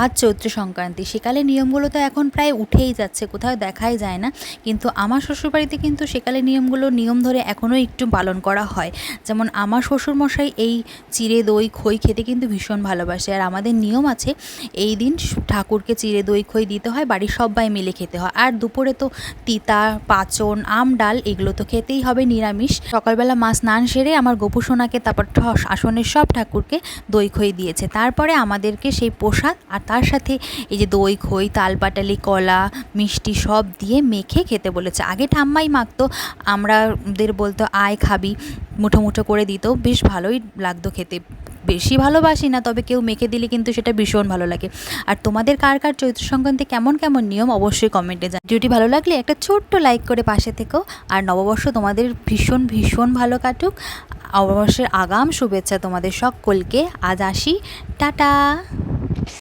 আজ চৈত্র সংক্রান্তি, সেকালের নিয়মগুলো তো এখন প্রায় উঠেই যাচ্ছে, কোথাও দেখাই যায় না। কিন্তু আমার শ্বশুরবাড়িতে কিন্তু সেকালের নিয়মগুলো নিয়ম ধরে এখনও একটু পালন করা হয়। যেমন আমার শ্বশুরমশাই এই চিঁড়ে দই খই খেতে কিন্তু ভীষণ ভালোবাসে। আর আমাদের নিয়ম আছে এই দিন ঠাকুরকে চিঁড়ে দই খই দিতে হয়, বাড়ির সবাই মিলে খেতে হয়। আর দুপুরে তো তিতা পাচন আম ডাল এগুলো তো খেতেই হবে নিরামিষ। সকালবেলা মা স্নান সেরে আমার গোপু সোনাকে তারপর আসনের সব ঠাকুরকে দই খই দিয়েছে। তারপরে আমাদেরকে সেই প্রসাদ আর তার সাথে এই যে দই খই তালপাটালি কলা মিষ্টি সব দিয়ে মেখে খেতে বলেছে। আগে ঠাম্মাই মাখতো, আমাদের বলতো আয় খাবি, মুঠো মুঠো করে দিত, বেশ ভালোই লাগতো খেতে। বেশি ভালোবাসি না, তবে কেউ মেখে দিলে কিন্তু সেটা ভীষণ ভালো লাগে। আর তোমাদের কার কার চৈত্র সংক্রান্তি কেমন কেমন নিয়ম অবশ্যই কমেন্টে জানাও। ভিডিওটি ভালো লাগলে একটা ছোট্ট লাইক করে পাশে থেকো। আর নববর্ষ তোমাদের ভীষণ ভীষণ ভালো কাটুক। নববর্ষের আগাম শুভেচ্ছা তোমাদের সকলকে। আজ আসি, টাটা।